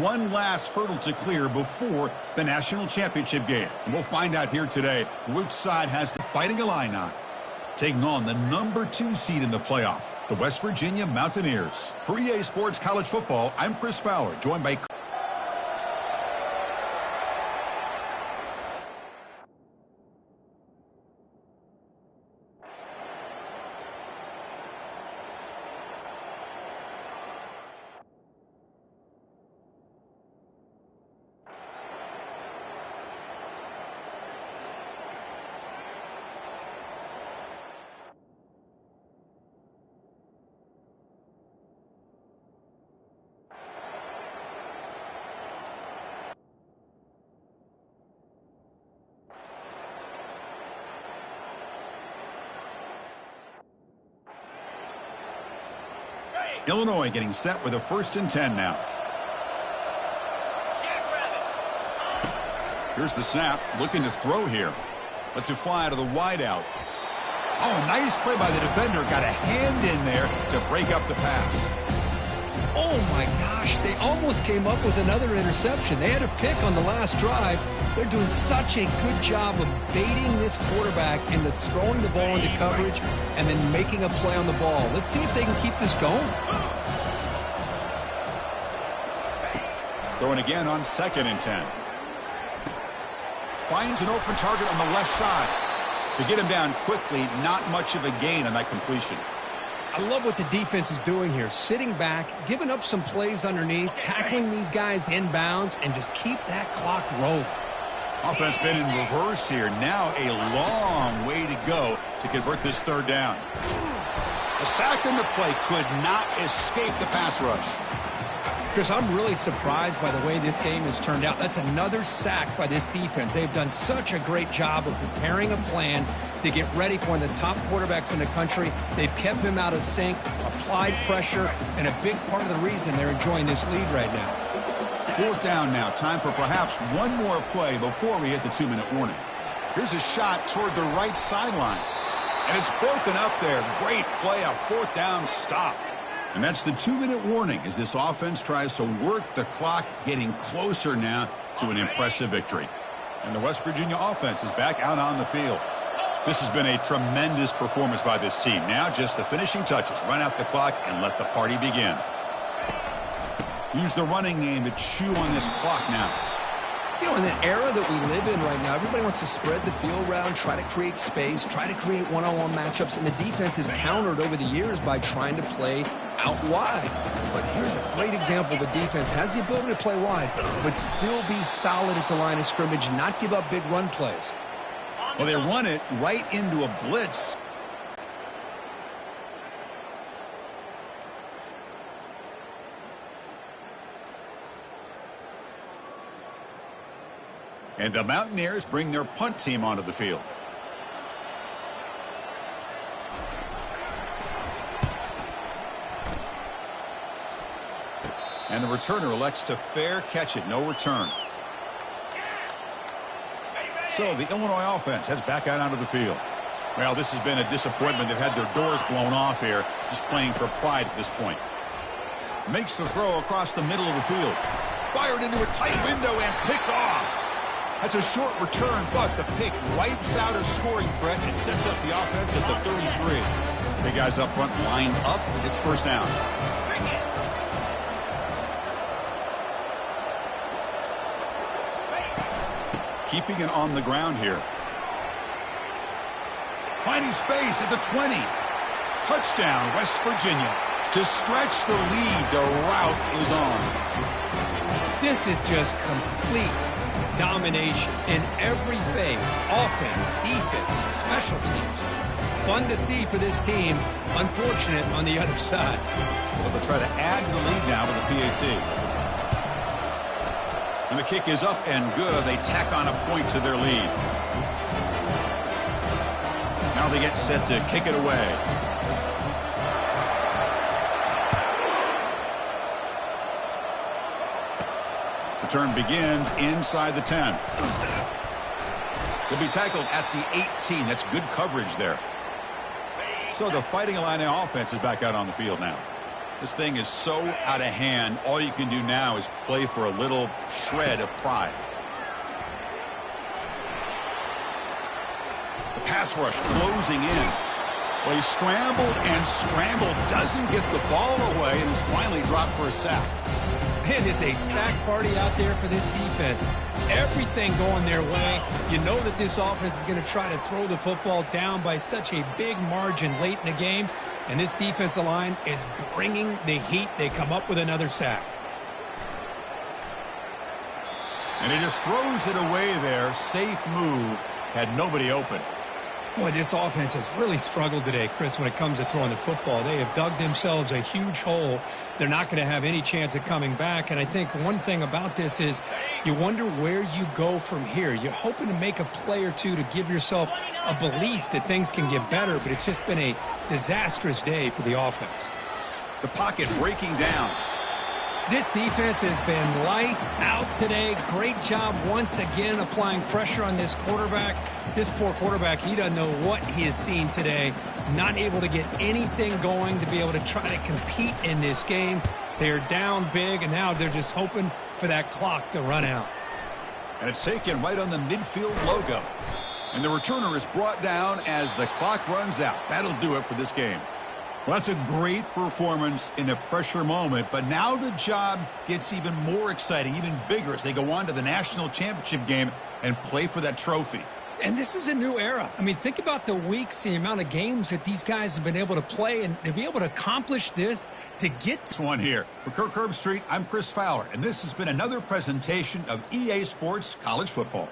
one last hurdle to clear before the national championship game. And we'll find out here today which side has the Fighting Illini taking on the number 2 seed in the playoff, the West Virginia Mountaineers. For EA Sports College Football, I'm Chris Fowler, joined by Illinois getting set with a 1st and 10 now. Here's the snap, looking to throw here. Lets it fly out of the wideout. Oh, nice play by the defender. Got a hand in there to break up the pass. Oh, my gosh. They almost came up with another interception. They had a pick on the last drive. They're doing such a good job of baiting this quarterback into throwing the ball into coverage and then making a play on the ball. Let's see if they can keep this going. Throwing again on 2nd and 10. Finds an open target on the left side. To get him down quickly, not much of a gain on that completion. I love what the defense is doing here. Sitting back, giving up some plays underneath, tackling these guys inbounds, and just keep that clock rolling. Offense been in reverse here. Now a long way to go to convert this 3rd down. A sack in the play could not escape the pass rush. Chris, I'm really surprised by the way this game has turned out. That's another sack by this defense. They've done such a great job of preparing a plan to get ready for one of the top quarterbacks in the country. They've kept him out of sync, applied pressure, and a big part of the reason they're enjoying this lead right now. 4th down now. Time for perhaps one more play before we hit the 2-minute warning. Here's a shot toward the right sideline. And it's broken up there. Great play, a 4th down stop. And that's the 2-minute warning as this offense tries to work the clock, getting closer now to an impressive victory. And the West Virginia offense is back out on the field. This has been a tremendous performance by this team. Now just the finishing touches. Run out the clock and let the party begin. Use the running game to chew on this clock now. You know, in the era that we live in right now, everybody wants to spread the field around, try to create space, try to create one-on-one matchups, and the defense is countered over the years by trying to play out wide. But here's a great example. The defense has the ability to play wide, but still be solid at the line of scrimmage, not give up big run plays. Well, they run it right into a blitz. And the Mountaineers bring their punt team onto the field. And the returner elects to fair catch it. No return. So the Illinois offense heads back out onto the field. Well, this has been a disappointment. They've had their doors blown off here, just playing for pride at this point. Makes the throw across the middle of the field. Fired into a tight window and picked off. That's a short return, but the pick wipes out a scoring threat and sets up the offense at the 33. Big guys up front line up. It's 1st down. Keeping it on the ground here. Finding space at the 20. Touchdown, West Virginia. To stretch the lead, the route is on. This is just complete domination in every phase. Offense, defense, special teams. Fun to see for this team. Unfortunate on the other side. Well, they'll try to add to the lead now with the PAT. And the kick is up and good. They tack on a point to their lead. Now they get set to kick it away. Return begins inside the 10. They'll be tackled at the 18. That's good coverage there. So the Fighting Illini offense is back out on the field now. This thing is so out of hand, all you can do now is play for a little shred of pride. The pass rush closing in. Well, he scrambled and scrambled, doesn't get the ball away, and is finally dropped for a sack. It is a sack party out there for this defense. Everything going their way. You know that this offense is going to try to throw the football down by such a big margin late in the game, and this defensive line is bringing the heat. They come up with another sack. And he just throws it away there. Safe move. Had nobody open. Boy, this offense has really struggled today, Chris, when it comes to throwing the football. They have dug themselves a huge hole. They're not going to have any chance of coming back. And I think one thing about this is you wonder where you go from here. You're hoping to make a play or two to give yourself a belief that things can get better, but it's just been a disastrous day for the offense. The pocket breaking down. This defense has been lights out today. Great job once again applying pressure on this quarterback. This poor quarterback, he doesn't know what he has seen today. Not able to get anything going to be able to try to compete in this game. They're down big, and now they're just hoping for that clock to run out. And it's taken right on the midfield logo. And the returner is brought down as the clock runs out. That'll do it for this game. Well, that's a great performance in a pressure moment, but now the job gets even more exciting, even bigger as they go on to the national championship game and play for that trophy. And this is a new era. I mean, think about the weeks, the amount of games that these guys have been able to play, and to be able to accomplish this, to get this one here. For Kirk Herbstreit, I'm Chris Fowler, and this has been another presentation of EA Sports College Football.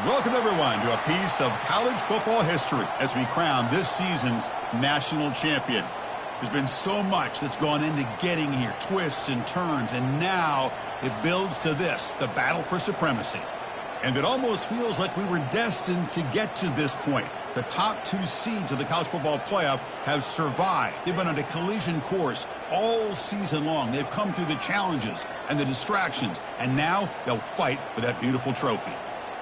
Welcome, everyone, to a piece of college football history as we crown this season's national champion. There's been so much that's gone into getting here, twists and turns, and now it builds to this, the battle for supremacy. And it almost feels like we were destined to get to this point. The top 2 seeds of the college football playoff have survived. They've been on a collision course all season long. They've come through the challenges and the distractions, and now they'll fight for that beautiful trophy.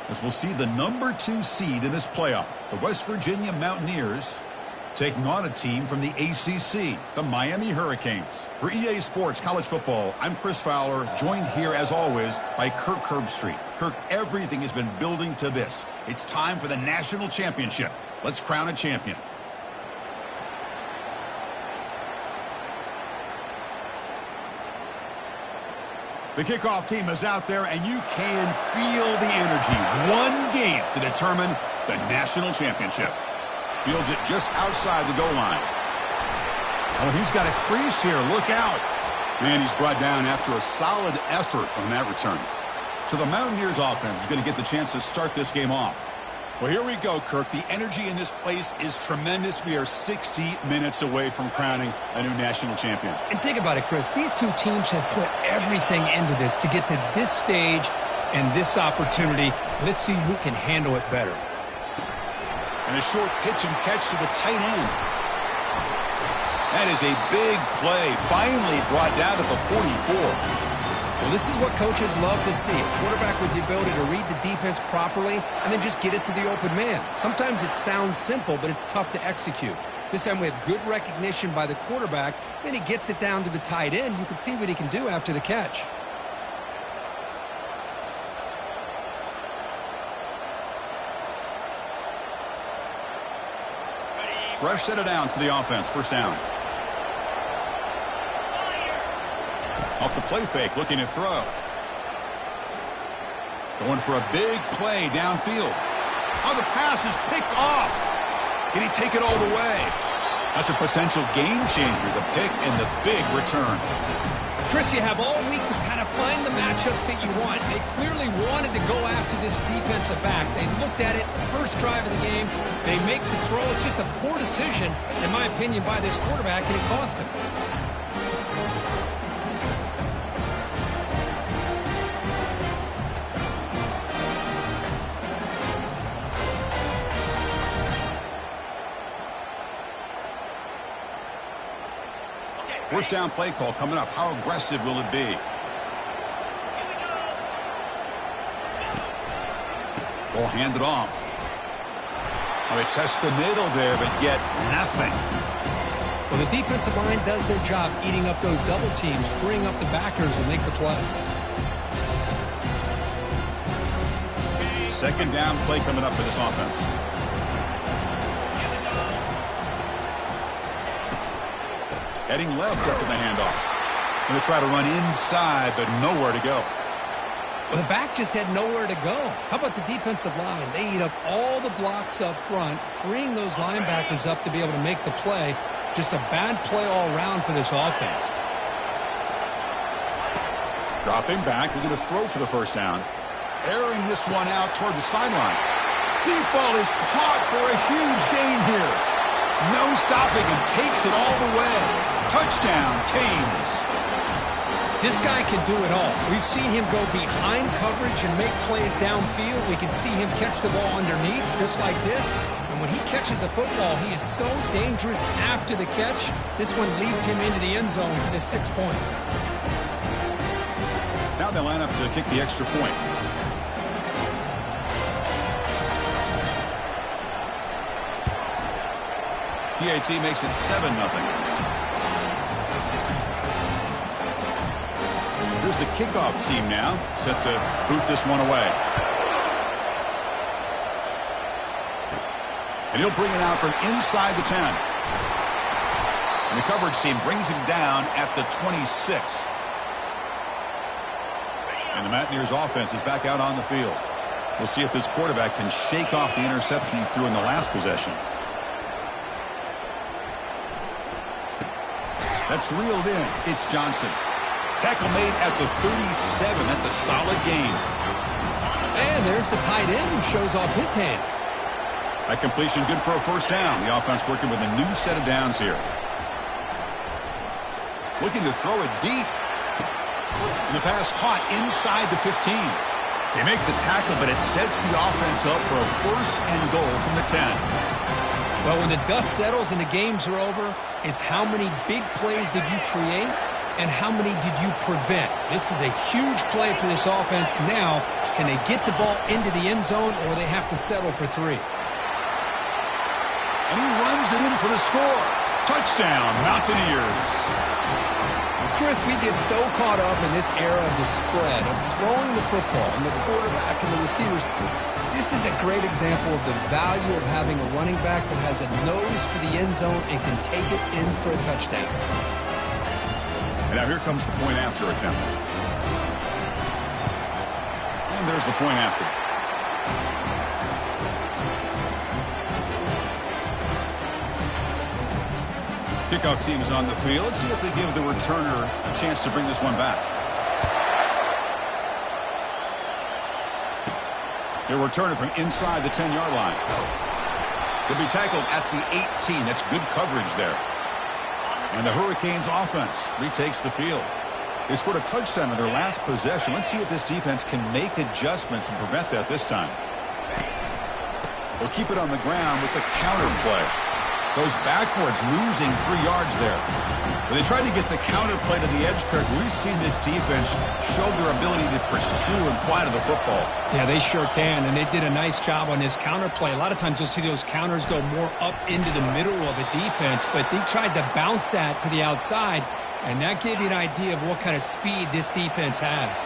As we'll see the number 2 seed in this playoff, the West Virginia Mountaineers, taking on a team from the ACC, the Miami Hurricanes. For EA Sports College Football, I'm Chris Fowler, joined here as always by Kirk Herbstreit. Kirk, everything has been building to this. It's time for the national championship. Let's crown a champion. The kickoff team is out there, and you can feel the energy. One game to determine the national championship. Fields it just outside the goal line. Oh, he's got a crease here. Look out. Man, he's brought down after a solid effort on that return. So the Mountaineers offense is going to get the chance to start this game off. Well, here we go, Kirk. The energy in this place is tremendous. We are 60 minutes away from crowning a new national champion. And think about it, Chris. These two teams have put everything into this to get to this stage and this opportunity. Let's see who can handle it better. And a short pitch and catch to the tight end. That is a big play. Finally brought down at the 44. Well, this is what coaches love to see. A quarterback with the ability to read the defense properly and then just get it to the open man. Sometimes it sounds simple, but it's tough to execute. This time we have good recognition by the quarterback. Then he gets it down to the tight end. You can see what he can do after the catch. Fresh set of downs for the offense. First down. Off the play fake, looking to throw. Going for a big play downfield. Oh, the pass is picked off. Can he take it all the way? That's a potential game changer, the pick and the big return. Chris, you have all week to kind of find the matchups that you want. They clearly wanted to go after this defensive back. They looked at it, first drive of the game. They make the throw. It's just a poor decision, in my opinion, by this quarterback, and it cost him. First down play call coming up. How aggressive will it be? Ball handed off. Oh, they test the middle there, but get nothing. Well, the defensive line does their job eating up those double teams, freeing up the backers and make the play. Second down play coming up for this offense. Heading left after the handoff. Going to try to run inside, but nowhere to go. Well, the back just had nowhere to go. How about the defensive line? They eat up all the blocks up front, freeing those linebackers up to be able to make the play. Just a bad play all around for this offense. Dropping back. They're going to throw for the first down. Airing this one out toward the sideline. Deep ball is caught for a huge gain here. No stopping and takes it all the way. Touchdown, Canes. This guy can do it all. We've seen him go behind coverage and make plays downfield. We can see him catch the ball underneath just like this. And when he catches a football, he is so dangerous after the catch. This one leads him into the end zone for the 6 points. Now they line up to kick the extra point. PAT makes it 7-0. Here's the kickoff team now, set to boot this one away. And he'll bring it out from inside the 10. And the coverage team brings him down at the 26. And the Mountaineers offense is back out on the field. We'll see if this quarterback can shake off the interception he threw in the last possession. That's reeled in. It's Johnson. Tackle made at the 37. That's a solid gain. And there's the tight end who shows off his hands. That completion good for a first down. The offense working with a new set of downs here. Looking to throw it deep. And the pass caught inside the 15. They make the tackle, but it sets the offense up for a first and goal from the 10. Well, when the dust settles and the games are over, it's how many big plays did you create and how many did you prevent. This is a huge play for this offense. Now, can they get the ball into the end zone or they have to settle for 3? And he runs it in for the score. Touchdown, Mountaineers. Chris, we get so caught up in this era of the spread, of throwing the football and the quarterback and the receivers. This is a great example of the value of having a running back that has a nose for the end zone and can take it in for a touchdown. And now here comes the point after attempt. And there's the point after. Kickoff team is on the field. Let's see if they give the returner a chance to bring this one back. He'll return it from inside the 10-yard line. He'll be tackled at the 18. That's good coverage there. And the Hurricanes offense retakes the field. They scored a touchdown in their last possession. Let's see if this defense can make adjustments and prevent that this time. They'll keep it on the ground with the counter play. Goes backwards, losing 3 yards there. When they tried to get the counter play to the edge, Kirk, we've seen this defense show their ability to pursue and fly to the football. Yeah, they sure can, and they did a nice job on this counter play. A lot of times you'll see those counters go more up into the middle of a defense, but they tried to bounce that to the outside, and that gave you an idea of what kind of speed this defense has.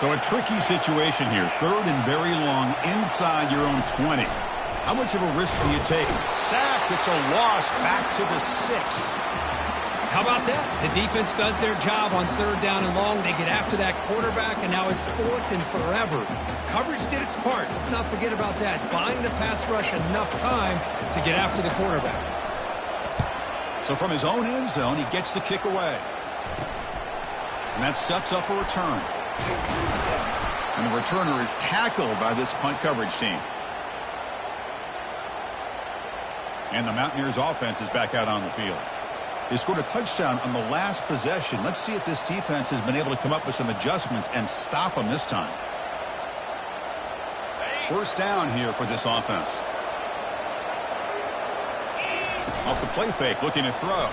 So a tricky situation here. 3rd and very long inside your own 20. How much of a risk do you take? Sacked. It's a loss back to the 6. How about that? The defense does their job on 3rd down and long. They get after that quarterback, and now it's 4th and forever. Coverage did its part. Let's not forget about that. Buying the pass rush enough time to get after the quarterback. So from his own end zone, he gets the kick away. And that sets up a return. And the returner is tackled by this punt coverage team. And the Mountaineers offense is back out on the field. They scored a touchdown on the last possession. Let's see if this defense has been able to come up with some adjustments and stop them this time. 1st down here for this offense. Off the play fake, looking to throw.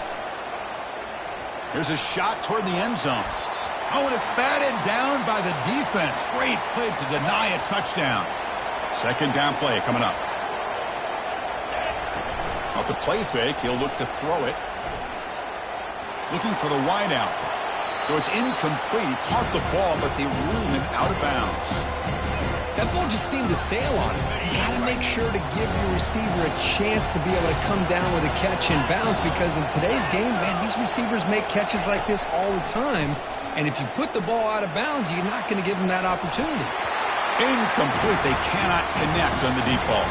Here's a shot toward the end zone. Oh, and it's batted down by the defense. Great play to deny a touchdown. 2nd down play coming up. Off the play fake, he'll look to throw it. Looking for the wideout. So it's incomplete. He caught the ball, but they ruled him out of bounds. That ball just seemed to sail on him. You got to make sure to give your receiver a chance to be able to come down with a catch and bounce, because in today's game, man, these receivers make catches like this all the time. And if you put the ball out of bounds, you're not going to give them that opportunity. Incomplete. They cannot connect on the deep ball.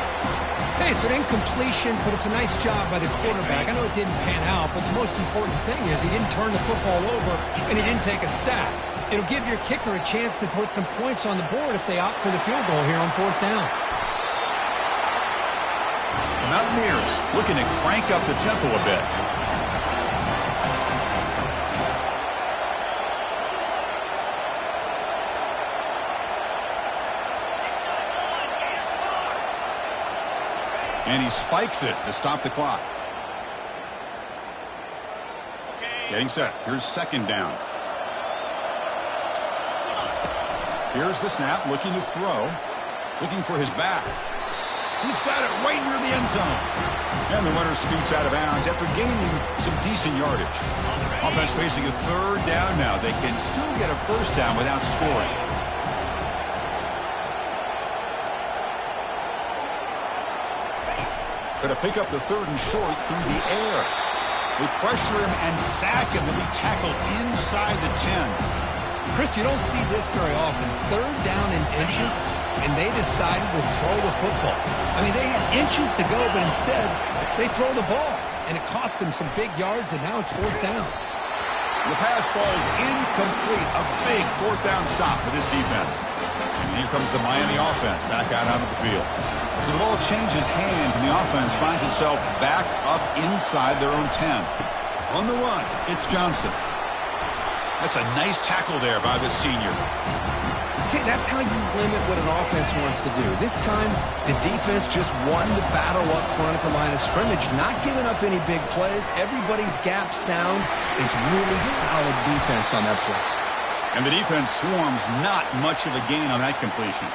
Hey, it's an incompletion, but it's a nice job by the quarterback. I know it didn't pan out, but the most important thing is he didn't turn the football over and he didn't take a sack. It'll give your kicker a chance to put some points on the board if they opt for the field goal here on 4th down. The Mountaineers looking to crank up the tempo a bit. And he spikes it to stop the clock. Getting set. Here's 2nd down. Here's the snap, looking to throw. Looking for his back. He's got it right near the end zone. And the runner scoots out of bounds after gaining some decent yardage. Offense facing a 3rd down now. They can still get a 1st down without scoring. Going to pick up the 3rd and short through the air. They pressure him and sack him to be tackled inside the 10. Chris, you don't see this very often. 3rd down in inches, and they decided to throw the football. I mean, they had inches to go, but instead, they throw the ball. And it cost them some big yards, and now it's 4th down. The pass ball is incomplete. A big 4th down stop for this defense. And here comes the Miami offense back out onto the field. So the ball changes hands, and the offense finds itself backed up inside their own 10. On the run, it's Johnson. That's a nice tackle there by the senior. See, that's how you limit what an offense wants to do. This time, the defense just won the battle up front at the line of scrimmage, not giving up any big plays. Everybody's gap sound. It's really solid defense on that play. And the defense swarms not much of a gain on that completion.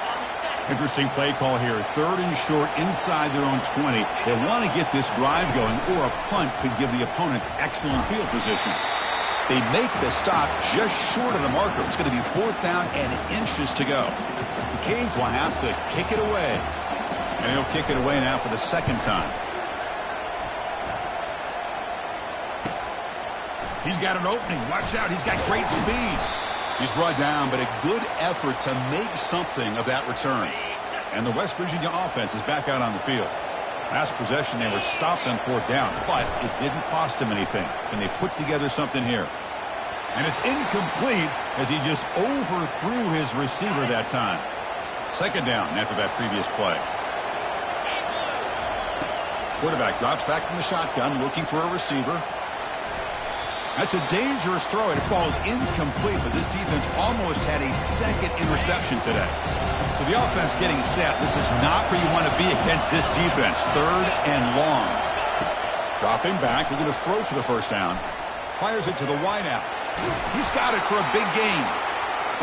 Interesting play call here. 3rd and short inside their own 20. They want to get this drive going, or a punt could give the opponents excellent field position. They make the stop just short of the marker. It's going to be 4th down and inches to go. The Canes will have to kick it away. And he'll kick it away now for the 2nd time. He's got an opening. Watch out. He's got great speed. He's brought down, but a good effort to make something of that return. And the West Virginia offense is back out on the field. Last possession, they were stopped on 4th down, but it didn't cost them anything. And they put together something here. And it's incomplete as he just overthrew his receiver that time. 2nd down after that previous play. Quarterback drops back from the shotgun, looking for a receiver. That's a dangerous throw, and it falls incomplete, but this defense almost had a 2nd interception today. So the offense getting set. This is not where you want to be against this defense. 3rd and long. Dropping back. They're going to throw for the 1st down. Fires it to the wideout. He's got it for a big gain.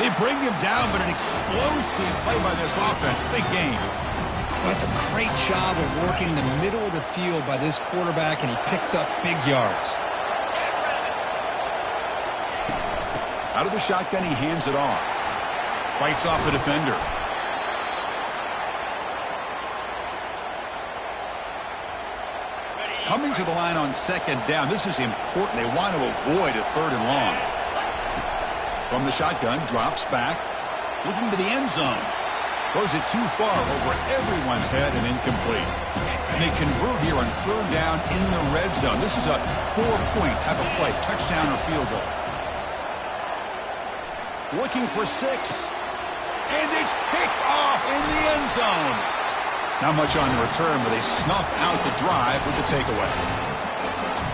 They bring him down, but an explosive play by this offense. Big gain. Well, that's a great job of working the middle of the field by this quarterback, and he picks up big yards. Out of the shotgun, he hands it off. Fights off the defender. Coming to the line on 2nd down. This is important. They want to avoid a 3rd and long. From the shotgun, drops back. Looking to the end zone. Throws it too far over everyone's head and incomplete. And they convert here on 3rd down in the red zone. This is a 4-point type of play. Touchdown or field goal. Looking for 6. And it's picked off in the end zone. Not much on the return, but they snuff out the drive with the takeaway.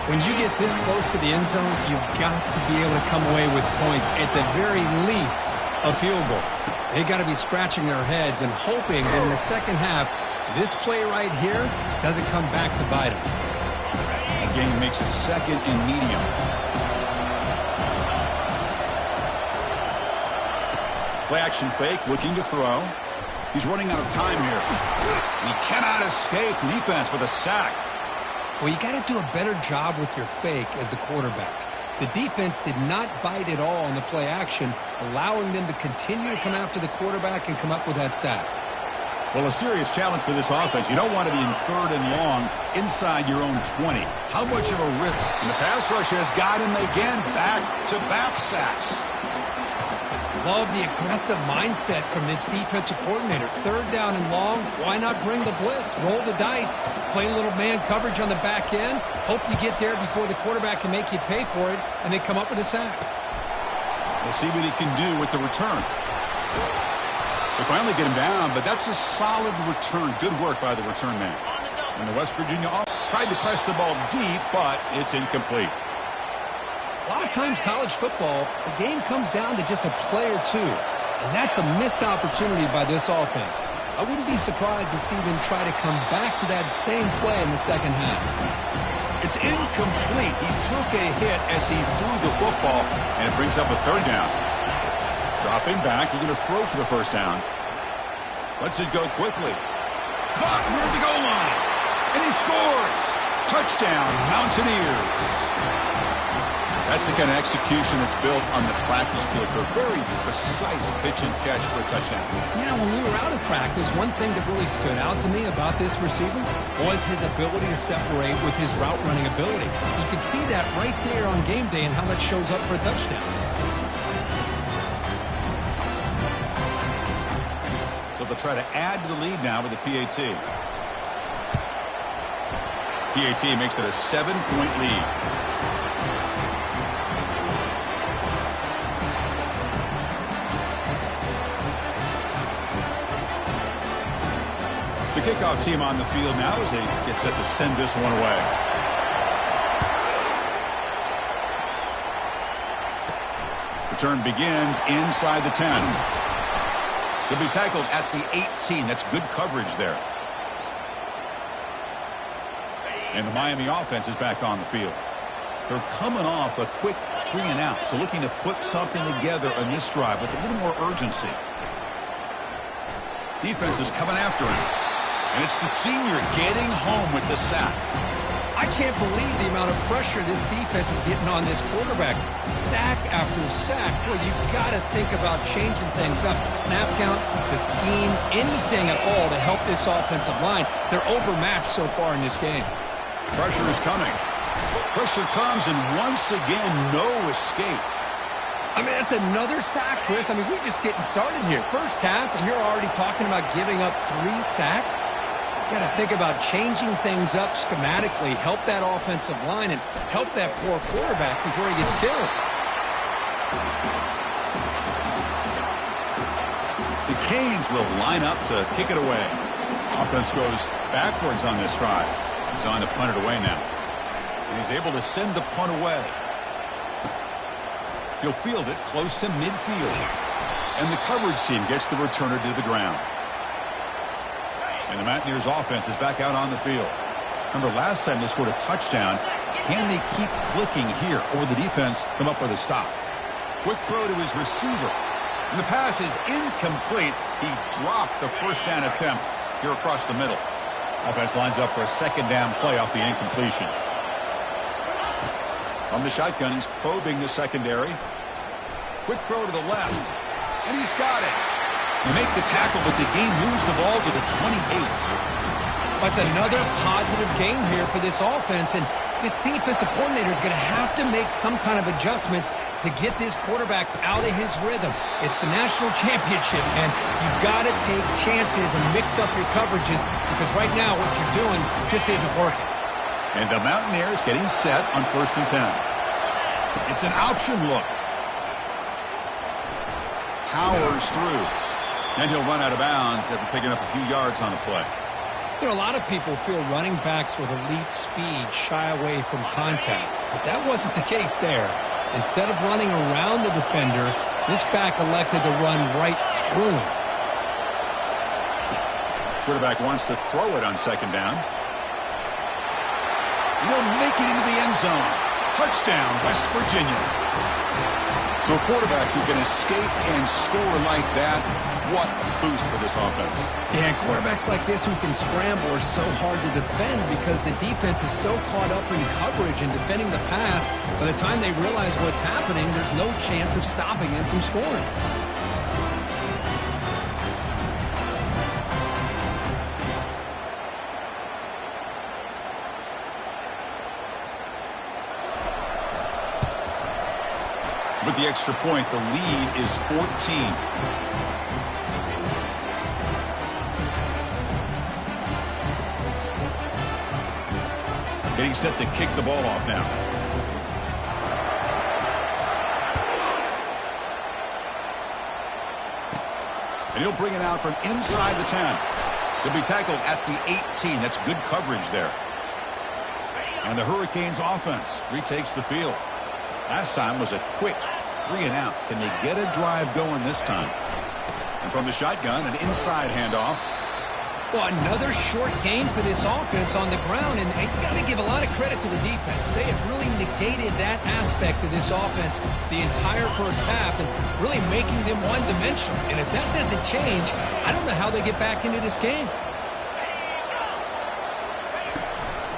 When you get this close to the end zone, you've got to be able to come away with points. At the very least, a field goal. They got to be scratching their heads and hoping that in the 2nd half, this play right here doesn't come back to bite them. Again, makes it 2nd and medium. Play action fake, looking to throw. He's running out of time here. He cannot escape the defense with a sack. Well, you got to do a better job with your fake as the quarterback. The defense did not bite at all on the play action, allowing them to continue to come after the quarterback and come up with that sack. Well, a serious challenge for this offense. You don't want to be in 3rd and long inside your own 20. How much of a risk? And the pass rush has got him again. Back-to-back sacks. Love the aggressive mindset from this defensive coordinator. 3rd down and long, why not bring the blitz? Roll the dice. Play a little man coverage on the back end. Hope you get there before the quarterback can make you pay for it, and they come up with a sack. We'll see what he can do with the return. They finally get him down, but that's a solid return. Good work by the return man. And the West Virginia offense tried to press the ball deep, but it's incomplete. A lot of times college football, the game comes down to just a play or two. And that's a missed opportunity by this offense. I wouldn't be surprised to see them try to come back to that same play in the 2nd half. It's incomplete. He took a hit as he threw the football, and it brings up a 3rd down. Dropping back, he's going to throw for the 1st down. Lets it go quickly. Caught near the goal line. And he scores. Touchdown, Mountaineers. That's the kind of execution that's built on the practice field. A very precise pitch and catch for a touchdown. Yeah, when we were out of practice, one thing that really stood out to me about this receiver was his ability to separate with his route running ability. You could see that right there on game day and how that shows up for a touchdown. So they'll try to add to the lead now with the PAT. PAT makes it a 7-point lead. The kickoff team on the field now as they get set to send this one away. Return begins inside the 10. He'll be tackled at the 18. That's good coverage there. And the Miami offense is back on the field. They're coming off a quick 3 and out, so looking to put something together on this drive with a little more urgency. Defense is coming after him. And it's the senior getting home with the sack. I can't believe the amount of pressure this defense is getting on this quarterback. Sack after sack. Boy, you've got to think about changing things up. The snap count, the scheme, anything at all to help this offensive line. They're overmatched so far in this game. Pressure is coming. Pressure comes, and once again, no escape. I mean, that's another sack, Chris. I mean, we're just getting started here. First half, and you're already talking about giving up 3 sacks. You got to think about changing things up schematically, help that offensive line, and help that poor quarterback before he gets killed. The Canes will line up to kick it away. Offense goes backwards on this drive. He's on to punt it away now. And he's able to send the punt away. He'll field it close to midfield. And the coverage team gets the returner to the ground. And the Mountaineers offense is back out on the field. Remember, last time they scored a touchdown. Can they keep clicking here, or will the defense come up with a stop? Quick throw to his receiver. And the pass is incomplete. He dropped the first down attempt here across the middle. Offense lines up for a second down play off the incompletion. From the shotgun, he's probing the secondary. Quick throw to the left. And he's got it. They make the tackle, but the game moves the ball to the 28. That's another positive game here for this offense, and this defensive coordinator is going to have to make some kind of adjustments to get this quarterback out of his rhythm. It's the national championship, and you've got to take chances and mix up your coverages, because right now what you're doing just isn't working. And the Mountaineers getting set on 1st and 10. It's an option look. Powers through. And he'll run out of bounds after picking up a few yards on the play. You know, a lot of people feel running backs with elite speed shy away from contact, but that wasn't the case there. Instead of running around the defender, this back elected to run right through him. Quarterback wants to throw it on 2nd down. He'll make it into the end zone. Touchdown, West Virginia. So a quarterback who can escape and score like that, what a boost for this offense. Yeah, quarterbacks like this who can scramble are so hard to defend because the defense is so caught up in coverage and defending the pass. By the time they realize what's happening, there's no chance of stopping him from scoring. With the extra point, the lead is 14. Getting set to kick the ball off now. And he'll bring it out from inside the 10. He'll be tackled at the 18. That's good coverage there. And the Hurricanes offense retakes the field. Last time was a quick 3 and out. Can they get a drive going this time? And from the shotgun, an inside handoff. Well, another short game for this offense on the ground, and you got to give a lot of credit to the defense. They have really negated that aspect of this offense the entire first half and really making them one-dimensional. And if that doesn't change, I don't know how they get back into this game.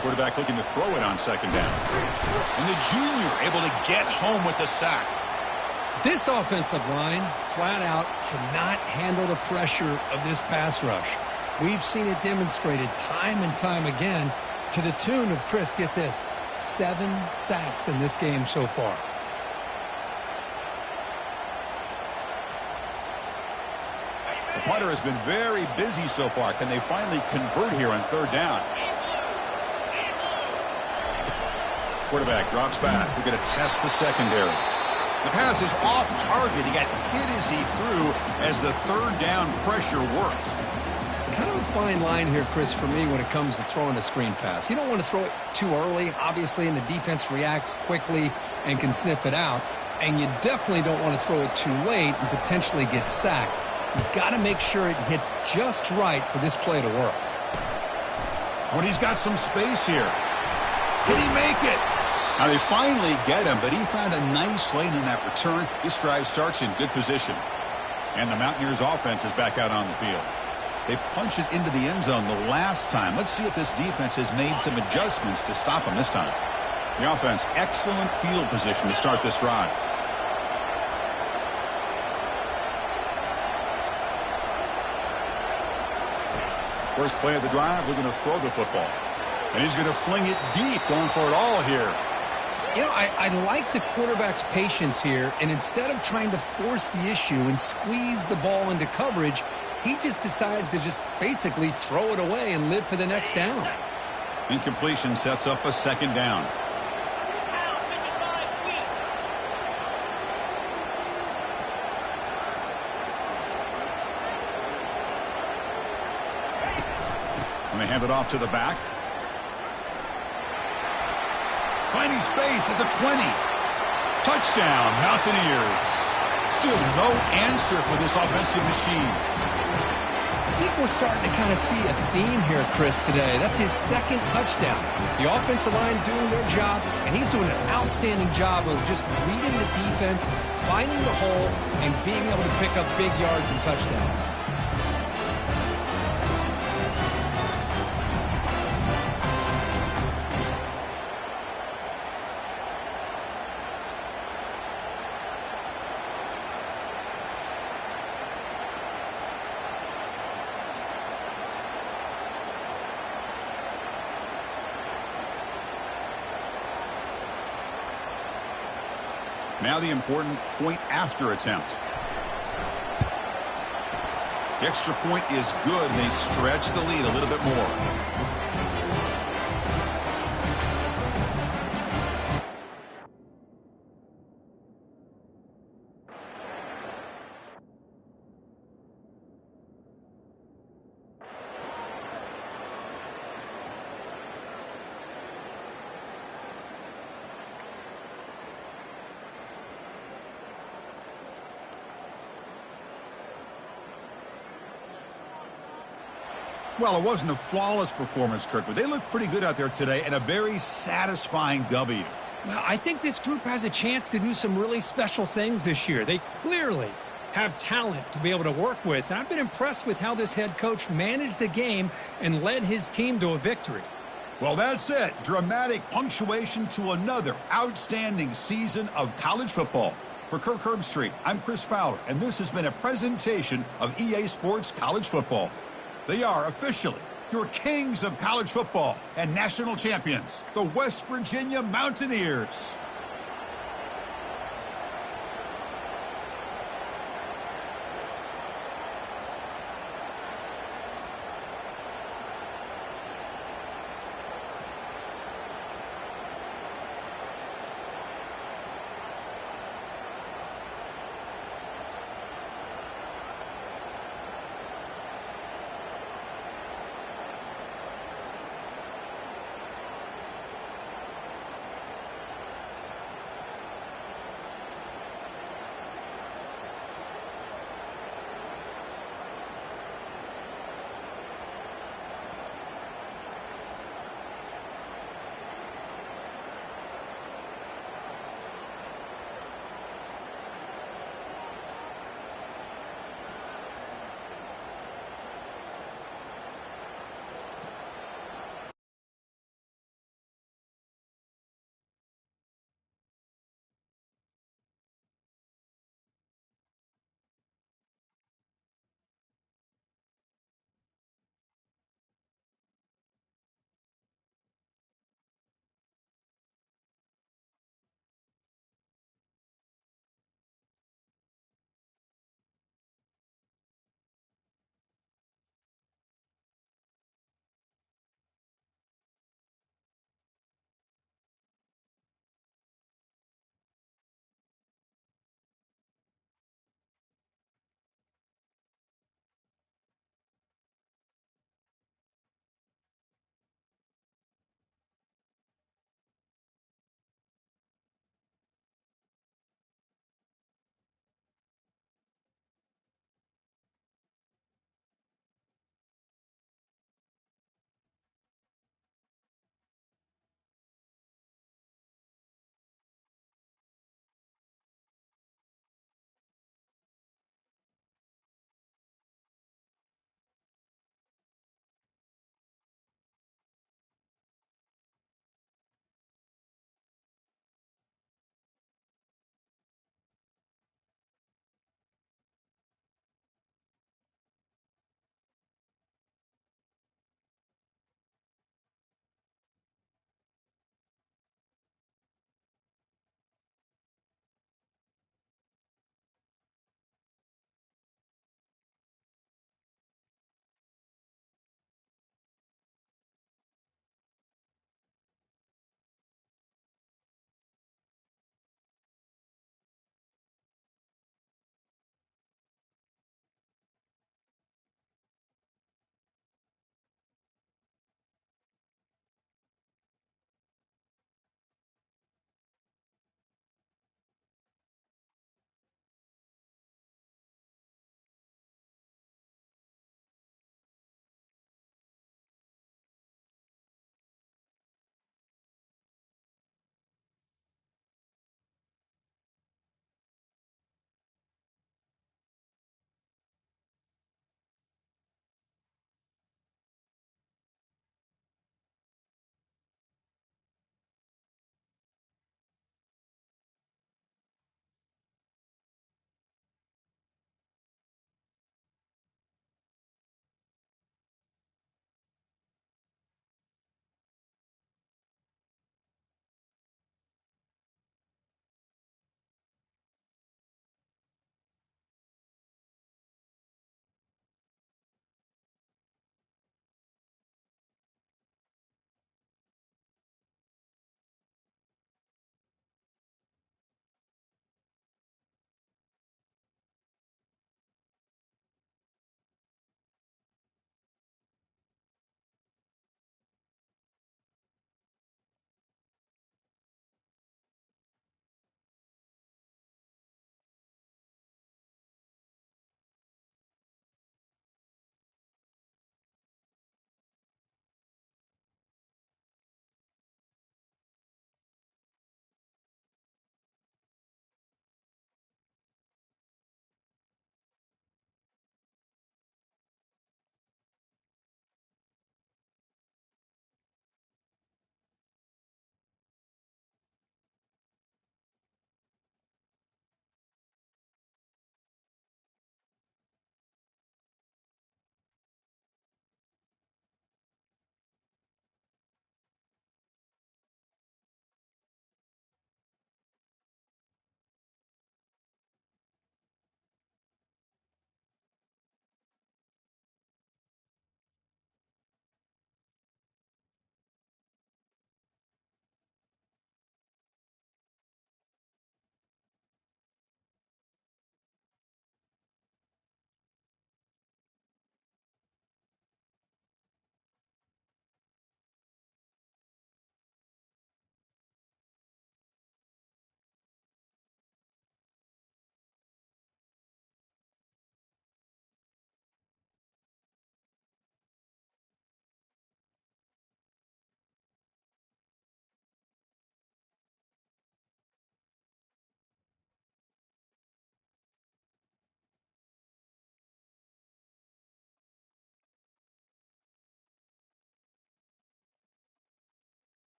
Quarterback looking to throw it on 2nd down. And the junior able to get home with the sack. This offensive line, flat out, cannot handle the pressure of this pass rush. We've seen it demonstrated time and time again to the tune of, Chris, get this, 7 sacks in this game so far. The punter has been very busy so far. Can they finally convert here on 3rd down? Quarterback drops back. We're going to test the secondary. The pass is off target. He got hit as he threw as the 3rd down pressure works. Kind of a fine line here, Chris, for me when it comes to throwing a screen pass. You don't want to throw it too early, obviously, and the defense reacts quickly and can sniff it out. And you definitely don't want to throw it too late and potentially get sacked. You've got to make sure it hits just right for this play to work. When he's got some space here. Can he make it? Now they finally get him, but he found a nice lane in that return. This drive starts in good position. And the Mountaineers offense is back out on the field. They punched it into the end zone the last time. Let's see if this defense has made some adjustments to stop them this time. The offense, excellent field position to start this drive. First play of the drive, they're going to throw the football. And he's going to fling it deep, going for it all here. You know, I like the quarterback's patience here, and instead of trying to force the issue and squeeze the ball into coverage, he just decides to just basically throw it away and live for the next down. Incompletion sets up a second down. And they hand it off to the back. Finding space at the 20. Touchdown, Mountaineers. Still no answer for this offensive machine. I think we're starting to kind of see a theme here, Chris, today. That's his second touchdown. The offensive line doing their job, and he's doing an outstanding job of just reading the defense, finding the hole, and being able to pick up big yards and touchdowns. Now the important point after attempt. The extra point is good. They stretch the lead a little bit more. Well, it wasn't a flawless performance, Kirk, but they looked pretty good out there today and a very satisfying W. Well, I think this group has a chance to do some really special things this year. They clearly have talent to be able to work with. And I've been impressed with how this head coach managed the game and led his team to a victory. Well, that's it. Dramatic punctuation to another outstanding season of college football. For Kirk Herbstreit, I'm Chris Fowler, and this has been a presentation of EA Sports College Football. They are officially your kings of college football and national champions, the West Virginia Mountaineers.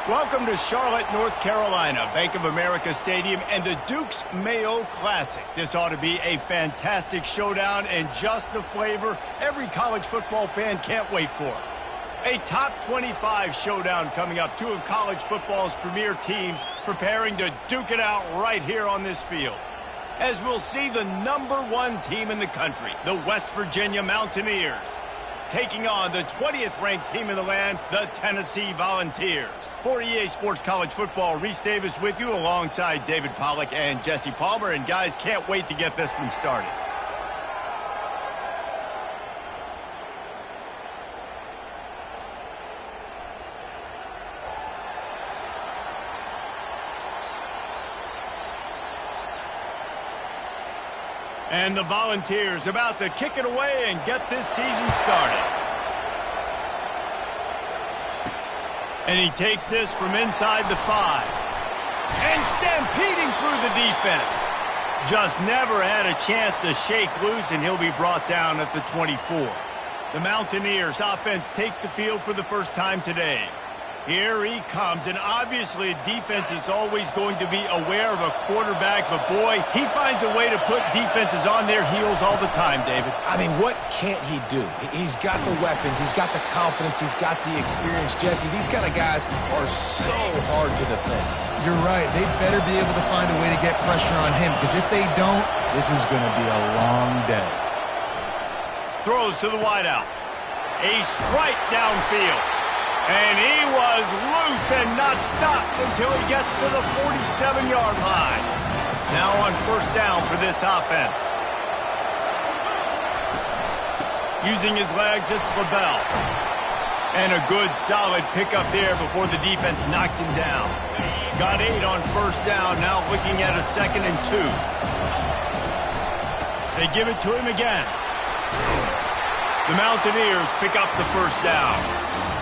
Welcome to Charlotte, North Carolina, Bank of America Stadium, and the Duke's Mayo Classic. This ought to be a fantastic showdown and just the flavor every college football fan can't wait for. A top 25 showdown coming up. Two of college football's premier teams preparing to duke it out right here on this field. As we'll see the #1 team in the country, the West Virginia Mountaineers, taking on the 20th ranked team in the land, the Tennessee Volunteers. For EA Sports College Football, Reese Davis with you alongside David Pollack and Jesse Palmer. And guys, can't wait to get this one started. And the Volunteers about to kick it away and get this season started. And he takes this from inside the 5. And stampeding through the defense. Just never had a chance to shake loose, and he'll be brought down at the 24. The Mountaineers offense takes the field for the first time today. Here he comes, and obviously defense is always going to be aware of a quarterback, but boy, he finds a way to put defenses on their heels all the time, David. I mean, what can't he do? He's got the weapons, he's got the confidence, he's got the experience. Jesse, these kind of guys are so hard to defend. You're right. They better be able to find a way to get pressure on him, because if they don't, this is going to be a long day. Throws to the wideout. A strike downfield. And he was loose and not stopped until he gets to the 47-yard line. Now on first down for this offense. Using his legs, it's LaBelle. And a good, solid pickup there before the defense knocks him down. Got 8 on first down, now looking at a 2nd and 2. They give it to him again. The Mountaineers pick up the first down.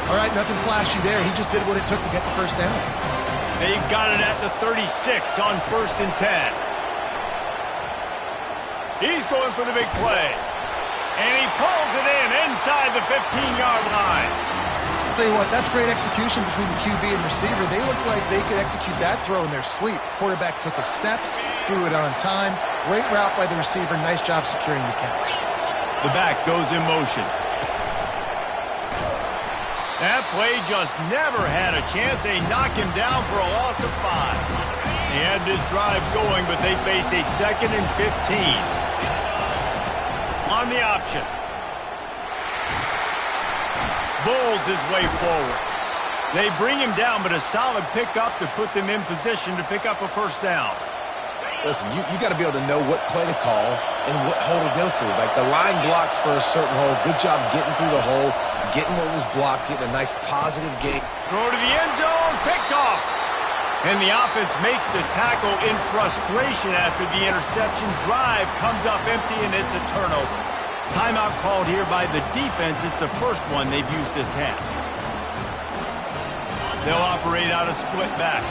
All right, nothing flashy there. He just did what it took to get the first down. They've got it at the 36 on 1st and 10. He's going for the big play. And he pulls it in inside the 15-yard line. I'll tell you what, that's great execution between the QB and receiver. They look like they could execute that throw in their sleep. Quarterback took his steps, threw it on time. Great route by the receiver. Nice job securing the catch. The back goes in motion. That play just never had a chance. They knock him down for a loss of 5. He had this drive going, but they face a 2nd and 15. On the option. Bowls his way forward. They bring him down, but a solid pickup to put them in position to pick up a first down. Listen, you got to be able to know what play to call and what hole to go through. Like the line blocks for a certain hole. Good job getting through the hole, getting what was blocked, getting a nice positive gain. Throw to the end zone, picked off. And the offense makes the tackle in frustration after the interception. Drive comes up empty, and it's a turnover. Timeout called here by the defense. It's the first one they've used this half. They'll operate out of split backs.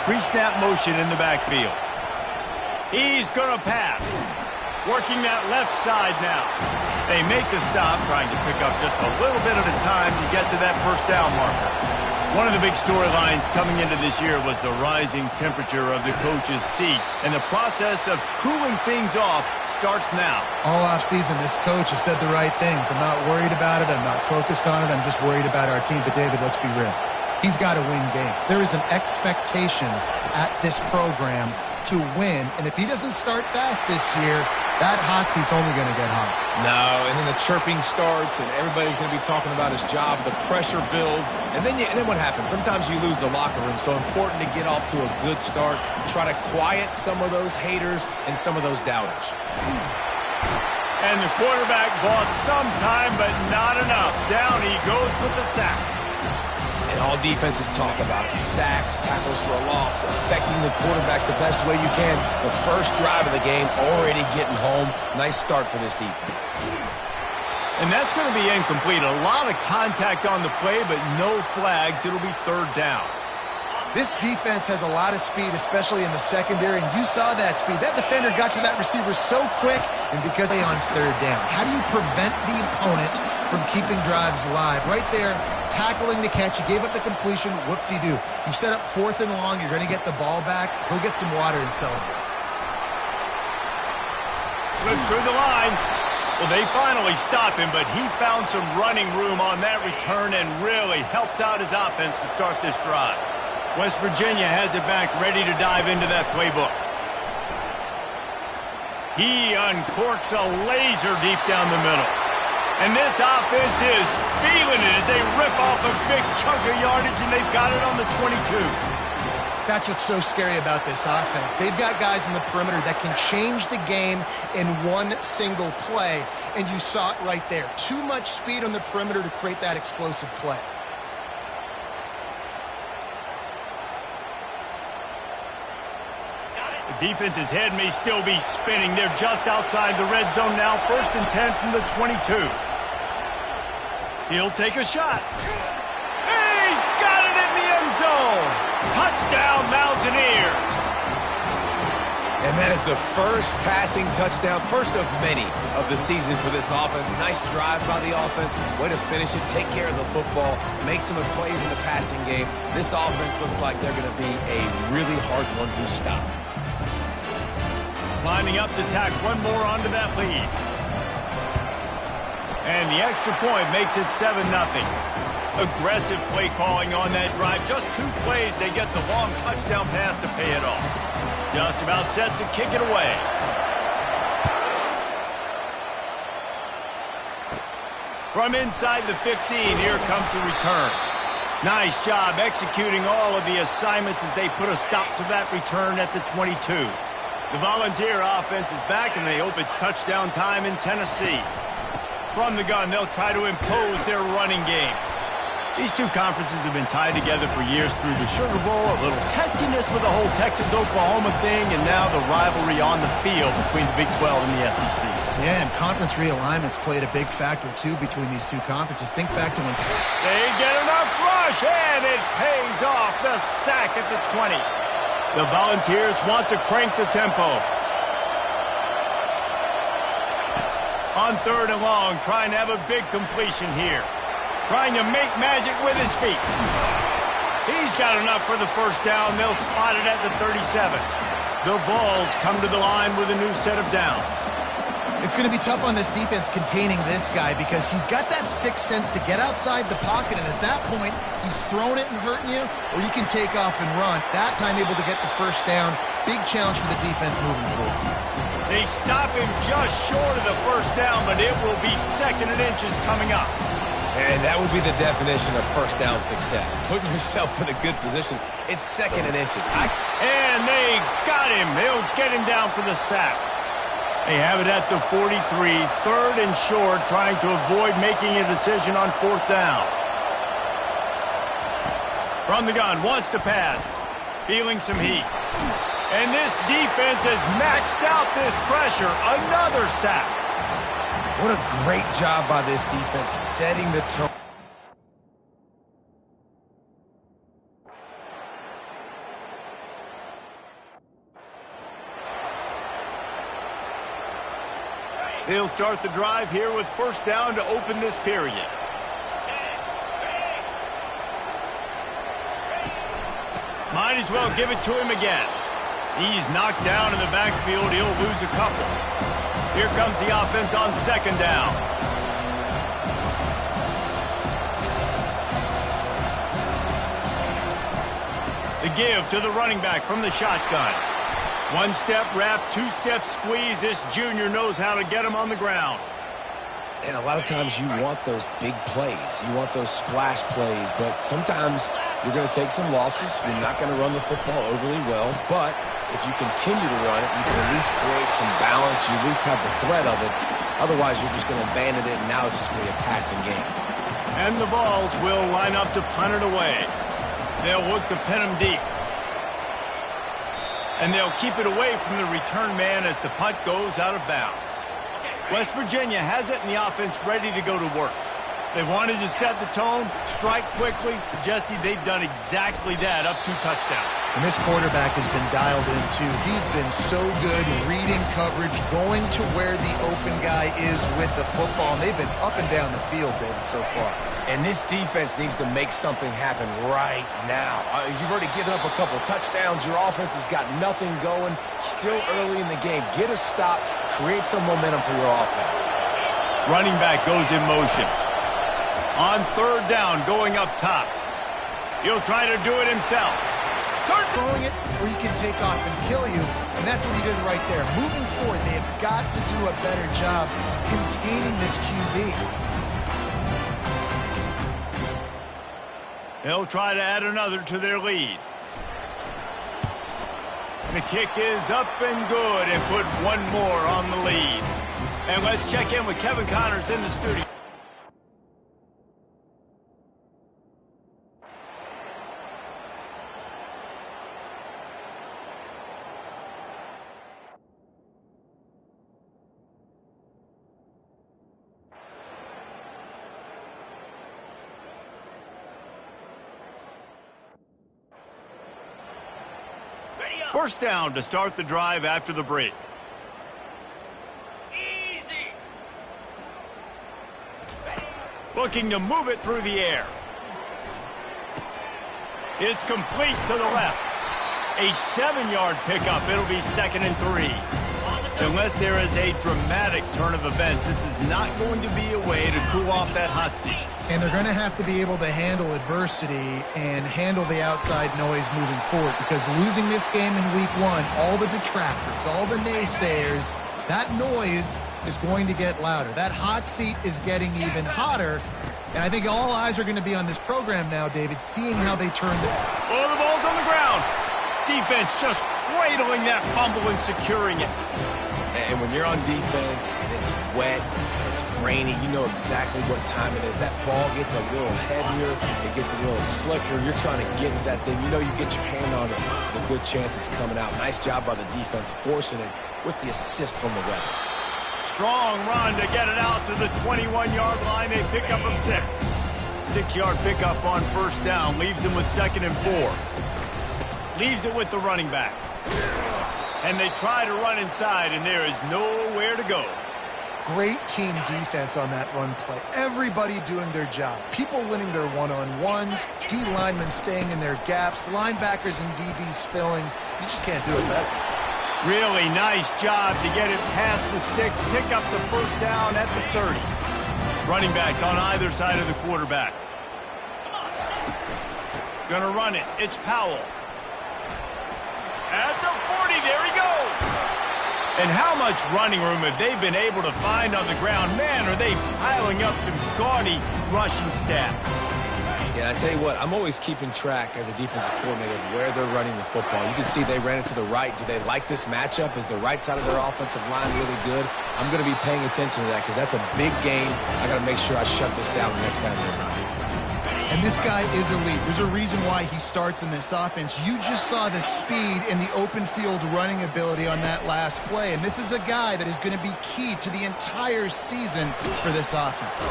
Pre-snap motion in the backfield. He's going to pass. Working that left side now. They make the stop, trying to pick up just a little bit at a time to get to that first down marker. One of the big storylines coming into this year was the rising temperature of the coach's seat. And the process of cooling things off starts now. All offseason, this coach has said the right things. I'm not worried about it. I'm not focused on it. I'm just worried about our team. But, David, let's be real. He's got to win games. There is an expectation at this program to win. And if he doesn't start fast this year, that hot seat's only going to get hot. No, and then the chirping starts, and everybody's going to be talking about his job. The pressure builds, and then what happens? Sometimes you lose the locker room. So important to get off to a good start. Try to quiet some of those haters and some of those doubters. And the quarterback bought some time, but not enough. Down he goes with the sack. And all defenses talk about it. Sacks, tackles for a loss, affecting the quarterback the best way you can. The first drive of the game, already getting home. Nice start for this defense. And that's going to be incomplete. A lot of contact on the play, but no flags. It'll be 3rd down. This defense has a lot of speed, especially in the secondary, and you saw that speed. That defender got to that receiver so quick, and because they on 3rd down. How do you prevent the opponent from keeping drives alive. Right there, tackling the catch. You gave up the completion. Whoop-de-doo. You set up 4th and long. You're going to get the ball back. Go get some water and celebrate. Slips through the line. Well, they finally stop him, but he found some running room on that return and really helps out his offense to start this drive. West Virginia has it back, ready to dive into that playbook. He uncorks a laser deep down the middle. And this offense is feeling it as they rip off a big chunk of yardage, and they've got it on the 22. That's what's so scary about this offense. They've got guys in the perimeter that can change the game in one single play, and you saw it right there. Too much speed on the perimeter to create that explosive play. The defense's head may still be spinning. They're just outside the red zone now. 1st and 10 from the 22. He'll take a shot. He's got it in the end zone. Touchdown, Mountaineers. And that is the first passing touchdown, first of many of the season for this offense. Nice drive by the offense. Way to finish it, take care of the football, make some plays in the passing game. This offense looks like they're going to be a really hard one to stop. Lining up to tack one more onto that lead. And the extra point makes it 7-0. Aggressive play calling on that drive. Just 2 plays, they get the long touchdown pass to pay it off. Just about set to kick it away. From inside the 15, here comes the return. Nice job executing all of the assignments as they put a stop to that return at the 22. The Volunteer offense is back, and they hope it's touchdown time in Tennessee. From the gun, they'll try to impose their running game. These two conferences have been tied together for years through the Sugar Bowl, a little testiness with the whole Texas-Oklahoma thing, and now the rivalry on the field between the Big 12 and the SEC. Yeah, and conference realignments played a big factor, too, between these two conferences. Think back to when... They get enough rush, and it pays off. The sack at the 20. The Volunteers want to crank the tempo. On 3rd and long, trying to have a big completion here. Trying to make magic with his feet. He's got enough for the first down. They'll spot it at the 37. The Vols come to the line with a new set of downs. It's going to be tough on this defense containing this guy because he's got that sixth sense to get outside the pocket, and at that point, he's throwing it and hurting you, or you can take off and run. That time able to get the first down. Big challenge for the defense moving forward. They stop him just short of the first down, but it will be 2nd and inches coming up. And that would be the definition of first down success. Putting yourself in a good position. It's 2nd and inches. And they got him. They'll get him down for the sack. They have it at the 43, 3rd and short, trying to avoid making a decision on 4th down. From the gun, wants to pass. Feeling some heat. And this defense has maxed out this pressure. Another sack. What a great job by this defense setting the tone. They'll start the drive here with 1st down to open this period. Might as well give it to him again. He's knocked down in the backfield. He'll lose a couple. Here comes the offense on 2nd down. The give to the running back from the shotgun. 1-step wrap, 2-step squeeze. This junior knows how to get him on the ground. And a lot of times you want those big plays. You want those splash plays. But sometimes you're going to take some losses. You're not going to run the football overly well. But if you continue to run it, you can at least create some balance. You at least have the threat of it. Otherwise, you're just going to abandon it, and now it's just going to be a passing game. And the Vols will line up to punt it away. They'll look to pin him deep. And they'll keep it away from the return man as the punt goes out of bounds. West Virginia has it in the offense ready to go to work. They wanted to set the tone, strike quickly. Jesse, they've done exactly that up to touchdown. And this quarterback has been dialed in, too. He's been so good reading coverage, going to where the open guy is with the football. And they've been up and down the field, David, so far. And this defense needs to make something happen right now. You've already given up a couple touchdowns. Your offense has got nothing going. Still early in the game. Get a stop. Create some momentum for your offense. Running back goes in motion. On third down, going up top. He'll try to do it himself. Throwing it where he can take off and kill you, and that's what he did right there. Moving forward, they have got to do a better job containing this QB. They'll try to add another to their lead. The kick is up and good and put one more on the lead. And let's check in with Kevin Connors in the studio. First down to start the drive after the break. Easy. Looking to move it through the air. It's complete to the left. A 7-yard pickup. It'll be 2nd and 3. Unless there is a dramatic turn of events, this is not going to be a way to cool off that hot seat. And they're going to have to be able to handle adversity and handle the outside noise moving forward, because losing this game in week 1, all the detractors, all the naysayers, that noise is going to get louder. That hot seat is getting even hotter. And I think all eyes are going to be on this program now, David, seeing how they turn it. Oh, the ball's on the ground. Defense just cradling that fumble and securing it. And when you're on defense and it's wet and it's rainy, you know exactly what time it is. That ball gets a little heavier. It gets a little slicker. You're trying to get to that thing. You know you get your hand on it. There's a good chance it's coming out. Nice job by the defense forcing it with the assist from the weather. Strong run to get it out to the 21-yard line. A pickup of 6. 6-yard pickup on first down. Leaves them with 2nd and 4. Leaves it with the running back. And they try to run inside, and there is nowhere to go. Great team defense on that run play. Everybody doing their job. People winning their one-on-ones, D linemen staying in their gaps, linebackers and DBs filling. You just can't do it better. Really nice job to get it past the sticks, pick up the first down at the 30. Running backs on either side of the quarterback. Gonna run it. It's Powell. At the 40, there he goes. And how much running room have they been able to find on the ground? Man, are they piling up some gaudy rushing stats. Yeah, I tell you what, I'm always keeping track as a defensive coordinator of where they're running the football. You can see they ran it to the right. Do they like this matchup? Is the right side of their offensive line really good? I'm going to be paying attention to that because that's a big game. I got to make sure I shut this down the next time they run. And this guy is elite. There's a reason why he starts in this offense. You just saw the speed and the open field running ability on that last play. And this is a guy that is going to be key to the entire season for this offense.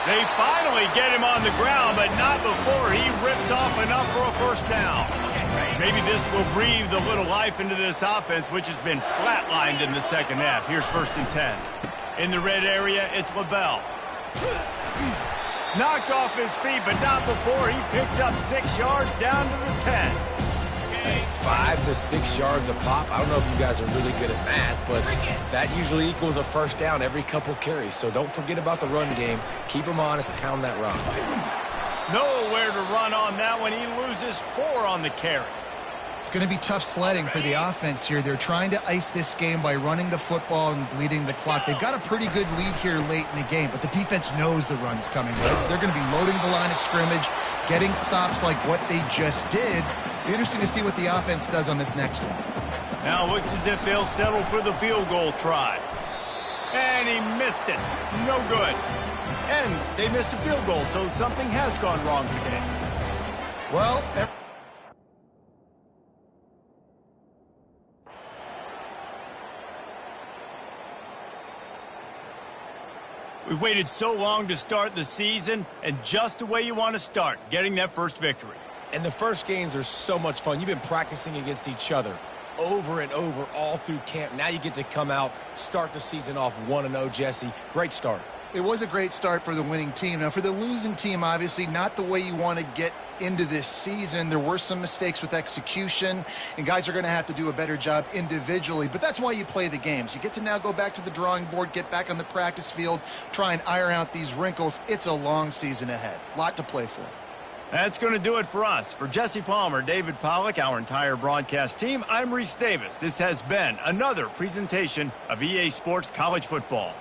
They finally get him on the ground, but not before he rips off enough for a first down. Maybe this will breathe a little life into this offense, which has been flatlined in the second half. Here's 1st and 10. In the red area, it's LaBelle. Knocked off his feet, but not before he picks up 6 yards down to the 10. Hey, 5 to 6 yards a pop. I don't know if you guys are really good at math, but that usually equals a first down every couple carries. So don't forget about the run game. Keep them honest, pound that rock. Nowhere to run on that one. He loses 4 on the carry. It's going to be tough sledding for the offense here. They're trying to ice this game by running the football and bleeding the clock. They've got a pretty good lead here late in the game, but the defense knows the run's coming. Right? So they're going to be loading the line of scrimmage, getting stops like what they just did. Be interesting to see what the offense does on this next one. Now it looks as if they'll settle for the field goal try. And he missed it. No good. And they missed a field goal, so something has gone wrong today. Well, we waited so long to start the season, and just the way you want to start, getting that first victory. And the first games are so much fun. You've been practicing against each other over and over all through camp. Now you get to come out, start the season off 1-0, Jesse. Great start. It was a great start for the winning team. Now, for the losing team, obviously, not the way you want to get into this season. There were some mistakes with execution, and guys are going to have to do a better job individually. But that's why you play the games. You get to now go back to the drawing board, get back on the practice field, try and iron out these wrinkles. It's a long season ahead. A lot to play for. That's going to do it for us. For Jesse Palmer, David Pollack, our entire broadcast team, I'm Reese Davis. This has been another presentation of EA Sports College Football.